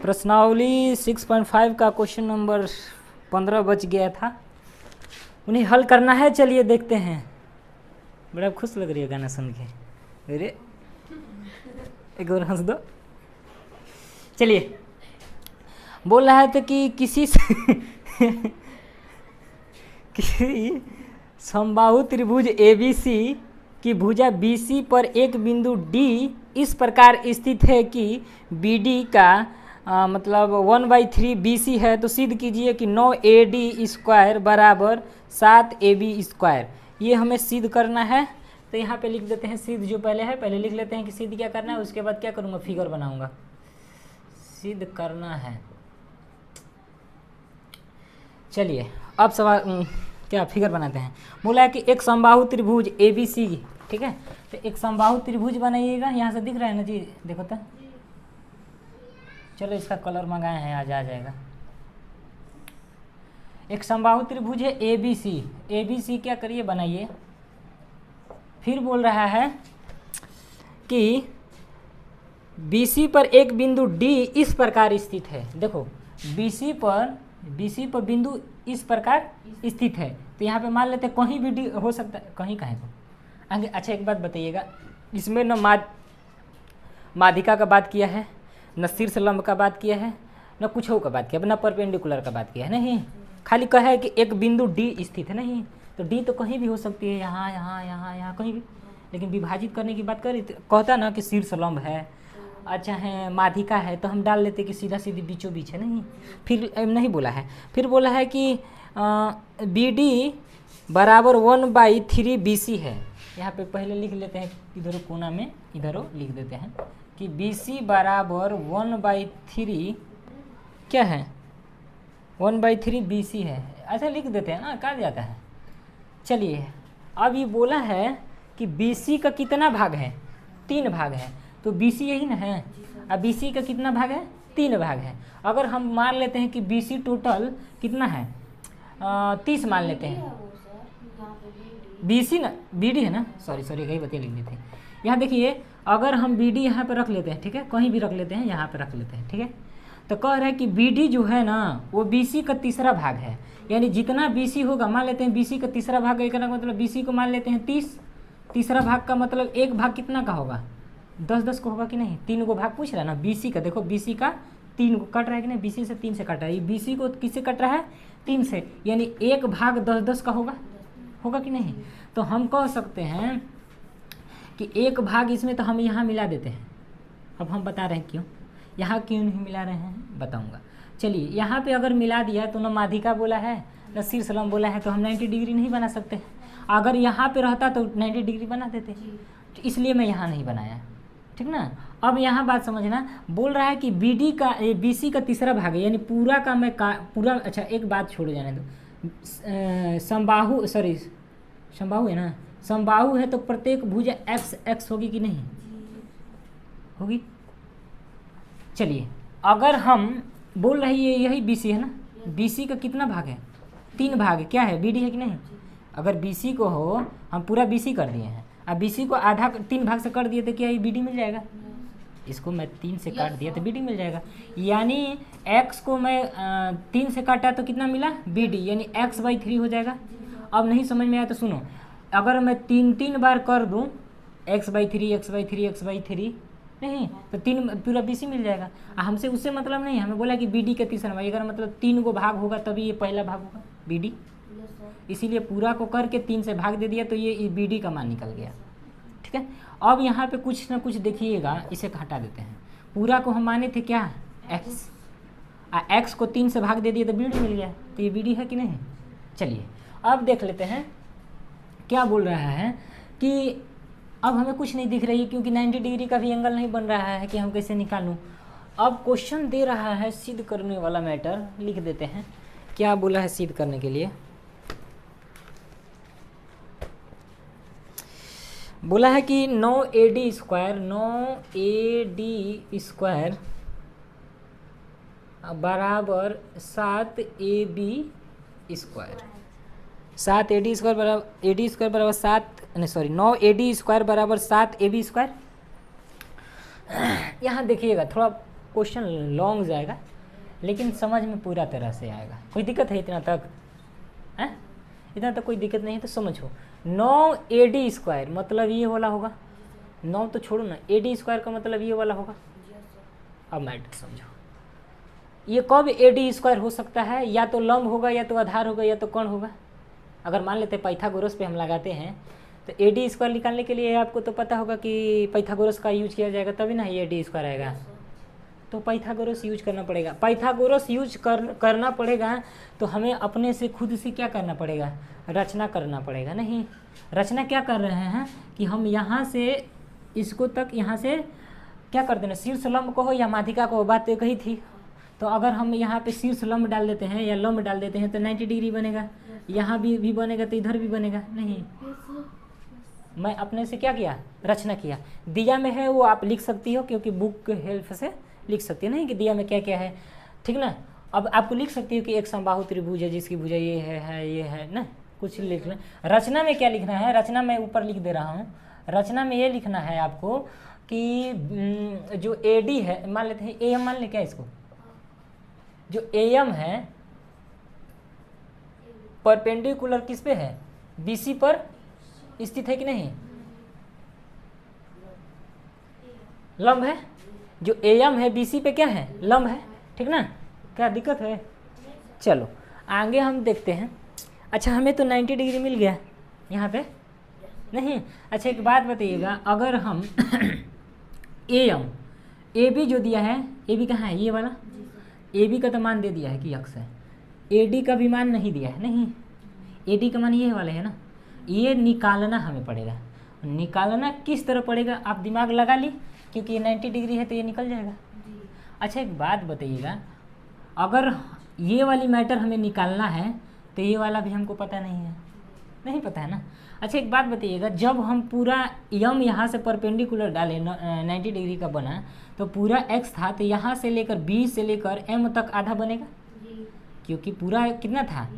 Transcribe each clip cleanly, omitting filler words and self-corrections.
प्रश्नावली 6.5 का question number 15 बच गया था, उन्हें हल करना है। चलिए देखते हैं। बड़ा खुश लग रही है गाना सुन के। अरे एक और हंस दो। चलिए, बोल रहा था कि किसी समबाहु त्रिभुज ABC की भुजा BC पर एक बिंदु D इस प्रकार स्थित है कि BD का मतलब 1/3 BC है, तो सिद्ध कीजिए कि 9AD स्क्वायर बराबर 7AB स्क्वायर। ये हमें सिद्ध करना है। तो यहाँ पे लिख देते हैं सिद्ध जो पहले है, पहले लिख लेते हैं कि सिद्ध क्या करना है, उसके बाद क्या करूँगा, फिगर बनाऊँगा। सिद्ध करना है। चलिए अब सवाल क्या फिगर बनाते हैं। बोला है कि एक समबाहु त्रिभुज ABC, ठीक है। तो एक समबाहु त्रिभुज बनाइएगा। यहाँ से दिख रहा है ना जी, देखो तो। चलो इसका कलर मंगाए हैं, आज आ जाएगा। एक समबाहु त्रिभुज है ABC क्या करिए, बनाइए। फिर बोल रहा है कि BC पर एक बिंदु D इस प्रकार स्थित है। देखो BC पर बिंदु इस प्रकार स्थित है, तो यहाँ पे मान लेते हैं कहीं भी D हो सकता है, कहीं कहीं को आगे। अच्छा एक बात बताइएगा, इसमें न माध्यिका का बात किया है, न शीर्ष लंब का बात किया है, न कुछ का बात किया, न परपेंडिकुलर का बात किया है। नहीं, खाली कहा है कि एक बिंदु D स्थित है। नहीं, तो D तो कहीं भी हो सकती है, यहाँ यहाँ यहाँ यहाँ कहीं भी। लेकिन विभाजित करने की बात करी, कहता ना कि शीर्ष लंब है, अच्छा है, माध्यिका है, तो हम डाल लेते कि सीधा सीधी बीचों बीच है। नहीं, फिर नहीं बोला है। फिर बोला है कि BD बराबर 1/3 BC है। यहाँ पे पहले लिख लेते हैं, इधर कोना में इधर लिख देते हैं कि BC बराबर 1/3 क्या है, 1/3 BC है। ऐसा लिख देते हैं ना, कहा जाता है। चलिए अब ये बोला है कि BC का कितना भाग है, 3 भाग है। तो BC यही ना है, अब BC का कितना भाग है, 3 भाग है। अगर हम मान लेते हैं कि BC टोटल कितना है, 30 मान लेते हैं। BC ना BD है ना, सॉरी कहीं बतिया लिख देते हैं। यहाँ देखिए, अगर हम BD यहाँ पे रख लेते हैं, ठीक है, कहीं भी रख लेते हैं, यहाँ पे रख लेते हैं, ठीक है। तो कह रहा है कि BD जो है ना वो BC का तीसरा भाग है। यानी जितना BC होगा, मान लेते हैं BC का तीसरा भाग है, कहने का मतलब BC को मान लेते हैं 30, तीसरा भाग का मतलब एक भाग कितना का होगा, 10-10 को होगा कि नहीं। 3 को भाग पूछ रहा है ना BC का। देखो BC का 3 को कट रहा है कि नहीं, BC से 3 से कट रहा है। ये BC को किससे कट रहा है, 3 से, यानी एक भाग 10-10 का होगा कि नहीं। तो हम कह सकते हैं कि एक भाग इसमें, तो हम यहाँ मिला देते हैं। अब हम बता रहे हैं क्यों, यहाँ क्यों नहीं मिला रहे हैं बताऊँगा। चलिए यहाँ पे अगर मिला दिया तो न माध्यिका बोला है न शीर्ष लंब बोला है, तो हम 90 डिग्री नहीं बना सकते। अगर यहाँ पे रहता तो 90 डिग्री बना देते, तो इसलिए मैं यहाँ नहीं बनाया, ठीक ना। अब यहाँ बात समझना, बोल रहा है कि BC का तीसरा भाग है, यानी पूरा का मैं पूरा। अच्छा एक बात छोड़ जाने दो, समबाहु है ना, समबाहु है तो प्रत्येक भुजा x होगी कि नहीं होगी। चलिए अगर हम बोल रहे हैं यही BC है ना, BC का कितना भाग है, 3 भाग। क्या है, BD है कि नहीं। अगर BC को हो, हम पूरा BC कर दिए हैं, अब BC को आधा 3 भाग से कर दिए तो क्या ये BD मिल जाएगा। इसको मैं 3 से काट दिया तो BD मिल जाएगा। यानी x को मैं 3 से काटा तो कितना मिला, BD, यानी x/3 हो जाएगा। अब नहीं समझ में आया तो सुनो, अगर मैं 3 बार कर दूं x/3 नहीं, तो 3 पूरा BC मिल जाएगा। हमसे उससे मतलब नहीं, हमें बोला कि BD का तीसरा भाग, अगर मतलब 3 को भाग होगा तभी ये पहला भाग होगा BD, इसीलिए पूरा को करके 3 से भाग दे दिया, तो ये BD का मान निकल गया, ठीक है। अब यहाँ पे कुछ ना कुछ देखिएगा, इसे हटा देते हैं। पूरा को हम माने थे क्या, x को 3 से भाग दे दिया तो BD मिल गया, तो ये BD है कि नहीं। चलिए अब देख लेते हैं क्या बोल रहा है कि अब हमें कुछ नहीं दिख रही है, क्योंकि 90 डिग्री का भी एंगल नहीं बन रहा है कि हम कैसे निकालूं। अब क्वेश्चन दे रहा है सिद्ध करने वाला मैटर, लिख देते हैं क्या बोला है सिद्ध करने के लिए। बोला है कि 9AD स्क्वायर बराबर 7AB स्क्वायर। 7AD स्क्वायर बराबर 9AD स्क्वायर बराबर 7AB स्क्वायर। यहाँ देखिएगा थोड़ा क्वेश्चन लॉन्ग जाएगा लेकिन समझ में पूरा तरह से आएगा। कोई दिक्कत है इतना तक? है इतना तक कोई दिक्कत नहीं है तो समझो। 9AD² मतलब ये वाला होगा, 9 तो छोड़ो ना, AD² का मतलब ये वाला होगा। अब मैटर समझो, ये कब AD² हो सकता है? या तो लंब होगा, या तो आधार होगा, या तो कर्ण होगा। अगर मान लेते हैं पाइथागोरस पे हम लगाते हैं तो AD² निकालने के लिए आपको तो पता होगा कि पाइथागोरस का यूज किया जाएगा, तभी ना ये AD² आएगा। तो पाइथागोरस यूज करना पड़ेगा। पाइथागोरस यूज करना पड़ेगा तो हमें अपने से खुद से क्या करना पड़ेगा? रचना करना पड़ेगा। नहीं, रचना क्या कर रहे हैं कि हम यहाँ से इसको तक, यहाँ से क्या कर देना, शीर्ष लंब को हो या माध्यिका को, बात तो कही थी। तो अगर हम यहाँ पे शीर्ष लंब डाल देते हैं या लंब डाल देते हैं तो 90 डिग्री बनेगा। यहाँ भी बनेगा तो इधर भी बनेगा। नहीं, मैं अपने से क्या किया? रचना किया। दिया में है वो आप लिख सकती हो, क्योंकि बुक के हेल्प से लिख सकती है। नहीं कि दिया में क्या क्या है, ठीक ना। अब आपको लिख सकती हो कि एक समबाहु त्रिभुज है जिसकी भुजा ये है ये है ना, कुछ लिख लें। रचना में क्या लिखना है? रचना में ऊपर लिख दे रहा हूँ। रचना में ये लिखना है आपको कि जो AD है, मान लेते हैं AM, मान ले क्या इसको, जो AM है परपेंडिकुलर किस पे है? BC पर स्थित है कि नहीं? लंब है। जो AM है BC पे क्या है? लंब है, ठीक ना। क्या दिक्कत है? चलो आगे हम देखते हैं। अच्छा, हमें तो 90 डिग्री मिल गया यहाँ पे। नहीं, अच्छा एक बात बताइएगा, अगर हम AB जो दिया है, AB कहाँ है? ये वाला AB का तो मान दे दिया है कि अक्ष है। AD का भी मान नहीं दिया है। नहीं, AD का मान ये वाला है ना, ये निकालना हमें पड़ेगा। निकालना किस तरह पड़ेगा? आप दिमाग लगा ली, क्योंकि ये 90 डिग्री है तो ये निकल जाएगा। अच्छा एक बात बताइएगा, अगर ये वाली मैटर हमें निकालना है तो ये वाला भी हमको पता नहीं है, नहीं पता है ना। अच्छा एक बात बताइएगा, जब हम पूरा यम यहाँ से परपेंडिकुलर डालें 90 डिग्री का बना, तो पूरा x था, तो यहाँ से लेकर B से लेकर M तक आधा बनेगा, क्योंकि पूरा कितना था?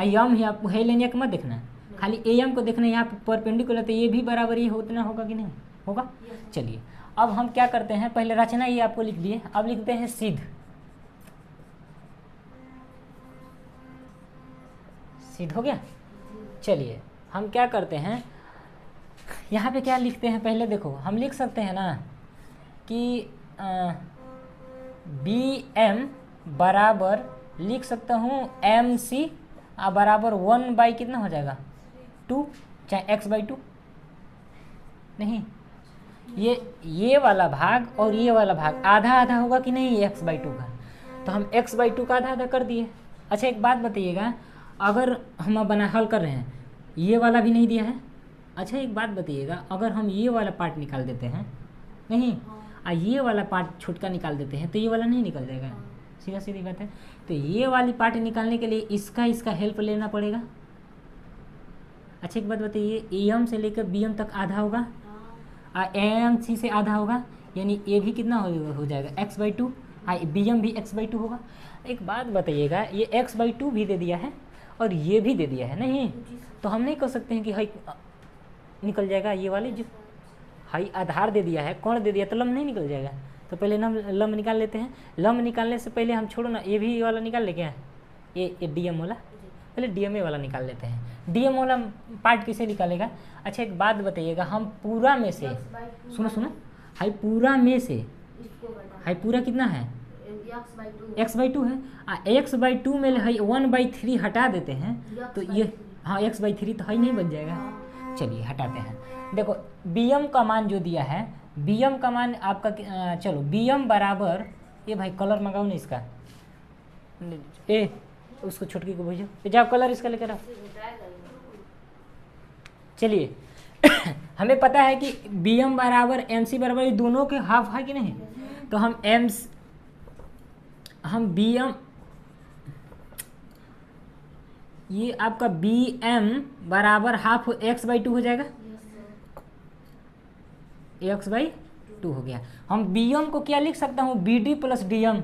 यम ही आपको है लेने का मत देखना, खाली AM को देखना। यहाँ परपेंडिकुलर तो ये भी बराबर ही उतना होगा कि नहीं होगा। चलिए अब हम क्या करते हैं, पहले रचना ये आपको लिख दिए, अब लिखते हैं सिद्ध। सिद्ध हो गया। चलिए हम क्या करते हैं, यहाँ पे क्या लिखते हैं पहले देखो, हम लिख सकते हैं ना कि BM बराबर लिख सकता हूँ MC बराबर 1/, कितना हो जाएगा? 2, चाहे x/2। नहीं, ये वाला भाग और ये वाला भाग आधा आधा होगा कि नहीं x/2 का, तो हम x/2 का आधा आधा कर दिए। अच्छा एक बात बताइएगा, अगर हम बना हल कर रहे हैं, ये वाला भी नहीं दिया है। अच्छा एक बात बताइएगा, अगर हम ये वाला पार्ट निकाल देते हैं, नहीं ये वाला पार्ट छोटका निकाल देते हैं, तो ये वाला नहीं निकल जाएगा। सीधा सीधी बात है। तो ये वाली पार्ट निकालने के लिए इसका हेल्प लेना पड़ेगा। अच्छा एक बात बताइए, AM से लेकर BM तक आधा होगा, MC से आधा होगा, यानी ये भी कितना हो जाएगा? x/2। BM भी x/2 होगा। एक बात बताइएगा, ये x/2 भी दे दिया है और ये भी दे दिया है। नहीं, तो हम नहीं कह सकते हैं कि हाई निकल जाएगा, ये वाले जो हाई आधार दे दिया है, कौन दे दिया, तो लंब नहीं निकल जाएगा। तो पहले हम लंब निकाल लेते हैं। लंब निकालने से पहले हम छोड़ो ना, ये भी वाला निकाल ले, क्या ये DM वाला, पहले DMA वाला निकाल लेते हैं। DM वाला पार्ट किसे निकालेगा? अच्छा एक बात बताइएगा, हम पूरा में से सुनो हाई पूरा में से, हाई पूरा कितना है? x/2 है। x/2 में हाई 1/3 हटा देते हैं, तो ये हाँ x/3 तो हाई नहीं बन जाएगा। चलिए हटाते हैं। देखो BM का मान जो दिया है, BM का मान आपका चलो BM बराबर, ये भाई कलर मंगाओ ना इसका, उसको छुटकी को भेजो, जाओ कलर इसका लेकर आओ। चलिए हमें पता है कि BM बराबर MC बराबर, दोनों के हाफ है कि नहीं, तो हम BM, ये आपका BM बराबर हाफ x/2 हो जाएगा, x/2 हो गया। हम BM को क्या लिख सकता हूँ? BD + DM।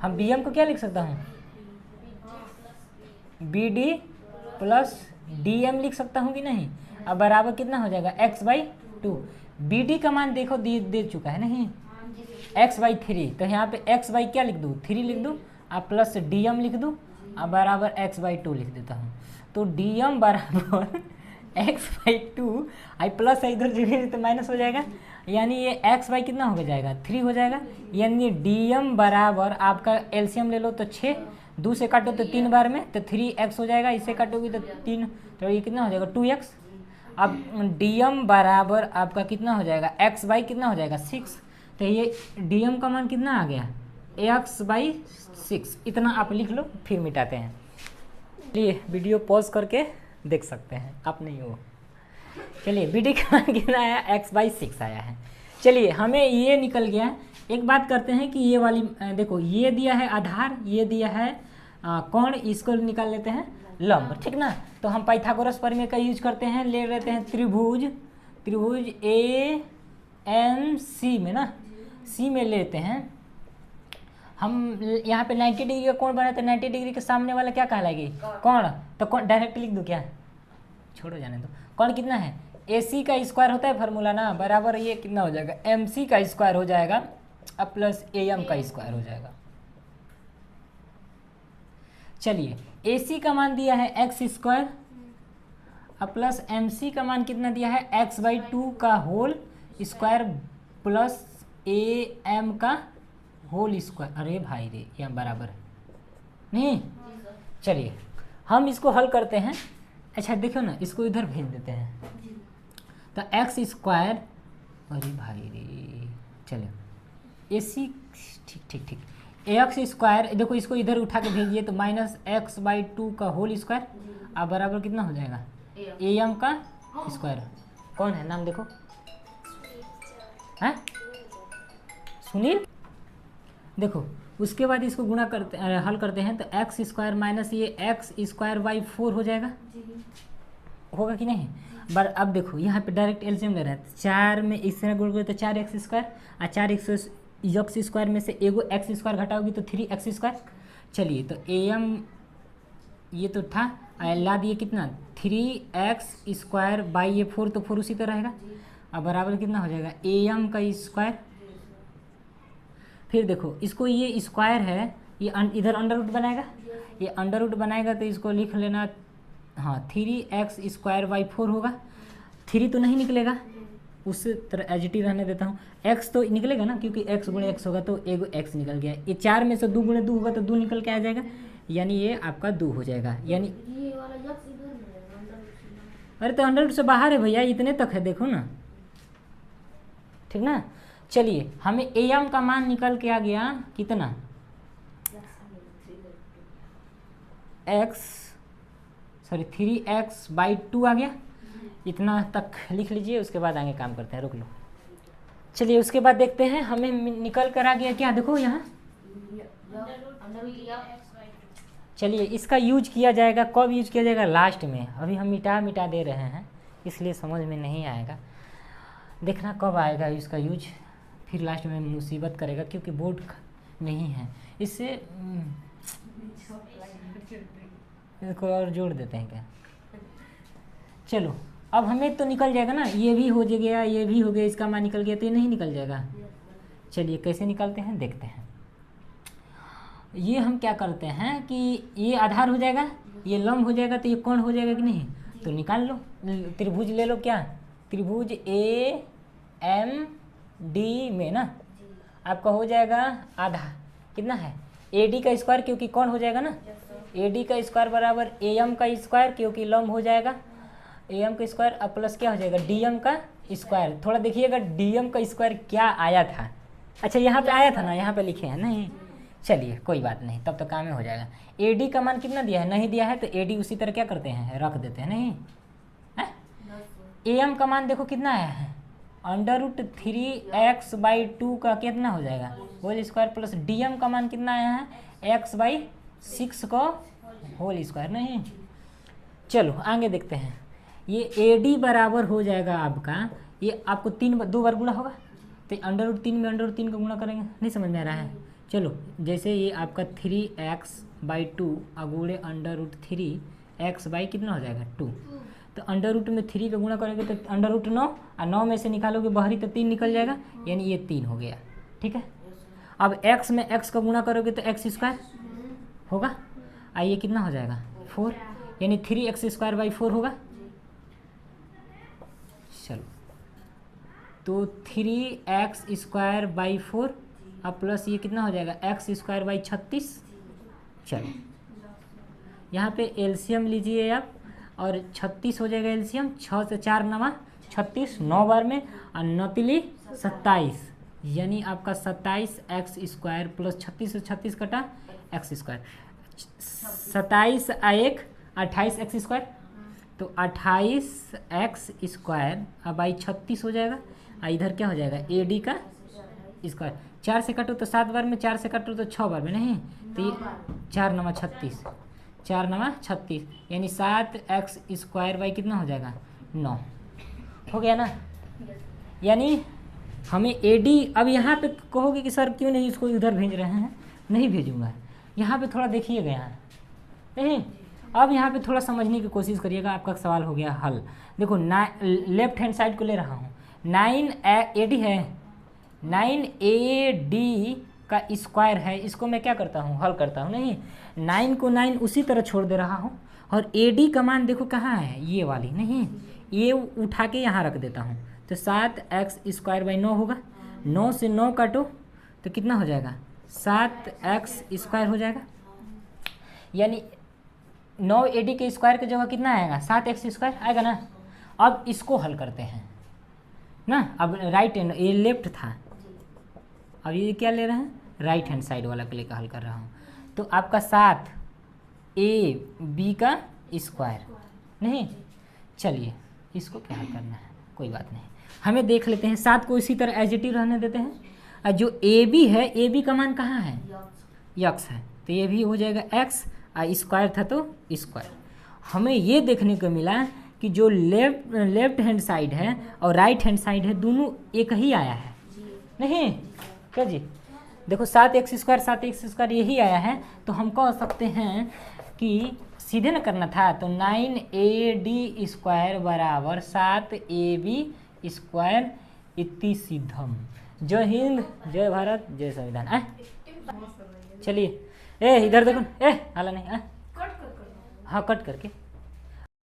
हम BM को क्या लिख सकता हूँ? BD + DM लिख सकता हूँ कि नहीं। अब बराबर कितना हो जाएगा? x/2। BD का मान देखो दे चुका है नहीं, एक्स बाई थ्री, तो यहाँ पे एक्स बाई क्या लिख दूँ, 3 लिख दूँ और प्लस डी एम लिख दूँ और बराबर एक्स बाई 2 लिख देता हूँ। तो डी एम बराबर एक्स बाई 2 आई प्लस है, इधर जो तो माइनस हो जाएगा, यानी ये एक्स बाई कितना हो जाएगा 3 हो जाएगा। यानी डी एम बराबर आपका एलसीएम ले लो तो 6, 2 से काटो तो 3 बार में तो 3x हो जाएगा, इससे काटोगी तो 3, तो ये कितना हो जाएगा 2x। अब डी एम बराबर आपका कितना हो जाएगा x बाई कितना हो जाएगा 6, तो ये डी एम का मान कितना आ गया x बाई 6। इतना आप लिख लो, फिर मिटाते हैं। चलिए वीडियो पॉज करके देख सकते हैं, आप नहीं हो। चलिए डी का मान कितना आया, x बाई 6 आया है। चलिए हमें ये निकल गया। एक बात करते हैं कि ये वाली देखो, ये दिया है आधार, ये दिया है कोण, इसको निकाल लेते हैं लंब, ठीक ना। तो हम पाइथागोरस प्रमेय का यूज करते हैं, ले लेते हैं त्रिभुज ए एम सी में ना, सी में लेते हैं हम। यहाँ पे 90 डिग्री का कोण बना, तो 90 डिग्री के सामने वाला क्या कहलाएगी, कोण। तो कोण डायरेक्ट लिख दूँ क्या, छोड़ो जाने दो। कोण कितना है, ए सी का स्क्वायर होता है फार्मूला ना, बराबर ये कितना हो जाएगा एम सी का स्क्वायर हो जाएगा अब प्लस ए एम का स्क्वायर हो जाएगा। चलिए ए सी का मान दिया है एक्स स्क्वायर अब प्लस एम सी का मान कितना दिया है एक्स बाई 2 का whole square plus A M का होल स्क्वायर। अरे भाई रे, यह बराबर है नहीं। चलिए हम इसको हल करते हैं। अच्छा देखो ना, इसको इधर भेज देते हैं, तो एक्स स्क्वायर, अरे भाई रे, चलो ए सी, ठीक ठीक ठीक, एक्स स्क्वायर देखो, इसको इधर उठा के भेजिए तो माइनस एक्स बाई 2 का होल स्क्वायर अब बराबर कितना हो जाएगा ए एम का स्क्वायर। कौन है नाम देखो, हैं सुनील। देखो उसके बाद इसको गुणा करते हल करते हैं, तो एक्स स्क्वायर माइनस ये एक्स स्क्वायर बाई 4 हो जाएगा, होगा कि नहीं। पर अब देखो यहाँ पे डायरेक्ट एलसीएम ले रहे हैं, 4 में इस तरह गुण तो 4x स्क्वायर और 4x स्क्वायर में से एगो एक्स स्क्वायर घटाओगी तो 3x स्क्वायर। चलिए तो ए एम ये तो था, ला दिए कितना 3x स्क्वायर बाई ये 4, तो 4 उसी तरह रहेगा। अब बराबर कितना हो जाएगा ए एम का स्क्वायर। फिर देखो इसको, ये स्क्वायर है, ये इधर अंडर रूट बनाएगा, ये अंडर रूट बनाएगा तो इसको लिख लेना, हाँ 3x स्क्वायर बाई 4 होगा। 3 तो नहीं निकलेगा, उस तरह एज इट इज रहने देता हूँ। x तो निकलेगा ना, क्योंकि x गुणे x होगा तो एगो x निकल गया। ये 4 में से 2 गुणे 2 होगा तो 2 निकल के आ जाएगा, यानी ये आपका 2 हो जाएगा। यानी अरे तो अंडर रूट से बाहर है भैया, इतने तक है देखो ना, ठीक ना। चलिए हमें ए एम का मान निकल के आ गया कितना, सॉरी 3x बाई 2 आ गया। इतना तक लिख लीजिए, उसके बाद आगे काम करते हैं, रुक लो। चलिए उसके बाद देखते हैं, हमें निकल कर आ गया क्या, देखो यहाँ। चलिए इसका यूज किया जाएगा, कब यूज किया जाएगा, लास्ट में। अभी हम मिटा दे रहे हैं, इसलिए समझ में नहीं आएगा, देखना कब आएगा इसका यूज, फिर लास्ट में मुसीबत करेगा, क्योंकि बोर्ड नहीं है। इससे इसको और जोड़ देते हैं क्या। चलो अब हमें तो निकल जाएगा ना, ये भी हो गया, ये भी हो गया, इसका मान निकल गया, तो ये नहीं निकल जाएगा। चलिए कैसे निकालते हैं देखते हैं। ये हम क्या करते हैं कि ये आधार हो जाएगा, ये लंब हो जाएगा, तो ये कोण हो जाएगा कि नहीं, तो निकाल लो। त्रिभुज ले लो, क्या त्रिभुज ए एम डी में ना आपका हो जाएगा आधा, कितना है ए डी का स्क्वायर, क्योंकि कौन हो जाएगा ना, ए डी का स्क्वायर बराबर ए एम का स्क्वायर, क्योंकि लंब हो जाएगा ए एम का स्क्वायर, अब प्लस क्या हो जाएगा डी एम का स्क्वायर। थोड़ा देखिएगा डी एम का स्क्वायर क्या आया था, अच्छा यहाँ पे आया था ना, यहाँ पे लिखे हैं नहीं, चलिए कोई बात नहीं, तब तो काम ही हो जाएगा। ए डी का मान कितना दिया है, नहीं दिया है, तो ए डी उसी तरह क्या करते हैं, रख देते हैं, नहीं है। ए एम का मान देखो कितना आया है, अंडर रूट 3x बाई 2 का कितना हो जाएगा whole square, plus D M का मान कितना आया है x बाई 6 को होल स्क्वायर, नहीं। चलो आगे देखते हैं, ये ए डी बराबर हो जाएगा आपका, ये आपको 2 बार गुणा होगा, तो अंडर रूट 3 में अंडर रूट 3 का गुणा करेंगे, नहीं समझ में आ रहा है। चलो जैसे ये आपका 3x बाई 2 अगुड़े अंडर रूट 3x बाई कितना हो जाएगा 2, तो अंडर रूट में 3 का गुणा करेंगे तो अंडर रूट 9, और 9 में से निकालोगे बाहरी तो 3 निकल जाएगा, यानी ये 3 हो गया, ठीक है। अब x में x का गुणा करोगे तो x स्क्वायर होगा। आइए कितना हो जाएगा 4, यानी 3x² / 4 होगा। चलो तो 3x² / 4 अब प्लस ये कितना हो जाएगा x² / 36। चलो यहाँ पे एलसीएम लीजिए आप और 36 हो जाएगा एलसीएम। 6 से 4 9 36, 9 बार में और 9 तिली 27, यानी आपका 27x² प्लस 36 से 36 कटा x², 27 1 28x², तो 28x² अब आई 36 हो जाएगा। इधर क्या हो जाएगा AD का स्क्वायर। 4 से कटो तो 7 बार में, 4 से कटो तो 6 बार में, नहीं तो ये 4 9 36, 4 9 36, यानी 7x² बाई कितना हो जाएगा 9 हो गया ना। यानी हमें AD, अब यहाँ पे कहोगे कि सर क्यों नहीं इसको उधर भेज रहे हैं, नहीं भेजूंगा। यहाँ पे थोड़ा देखिएगा, यहाँ नहीं, अब यहाँ पे थोड़ा समझने की कोशिश करिएगा। आपका सवाल हो गया हल। देखो लेफ्ट हैंड साइड को ले रहा हूँ, 9AD है, 9AD का स्क्वायर है, इसको मैं क्या करता हूँ हल करता हूँ, नहीं 9 को 9 उसी तरह छोड़ दे रहा हूँ और AD का मान देखो कहाँ है, ये वाली, नहीं ये उठा के यहाँ रख देता हूँ, तो 7x² / 9 होगा। 9 से 9 काटो तो कितना हो जाएगा 7x² हो जाएगा, यानी 9AD के स्क्वायर की जगह कितना आएगा 7x² आएगा ना। अब इसको हल करते हैं ना। अब राइट हैंड, ये लेफ्ट था, अब ये क्या ले रहे हैं राइट हैंड साइड वाला को लेकर हल कर रहा हूँ। तो आपका 7AB का स्क्वायर, नहीं चलिए इसको क्या हल करना है, कोई बात नहीं, हमें देख लेते हैं। 7 को इसी तरह एज इट इज रहने देते हैं। और जो AB है, AB का मान कहाँ है x है, तो ये भी हो जाएगा x, स्क्वायर था तो स्क्वायर। हमें ये देखने को मिला कि जो लेफ्ट हैंड साइड है और राइट हैंड साइड है दोनों एक ही आया है, नहीं क्या जी। देखो 7x² 7x² यही आया है, तो हम कह सकते हैं कि सीधे ना करना था, तो 9AD² बराबर 7AB² इति सिद्धम। जय हिंद, जय भारत, जय संविधान। चलिए इधर देखो, हाला नहीं, हाँ कट करके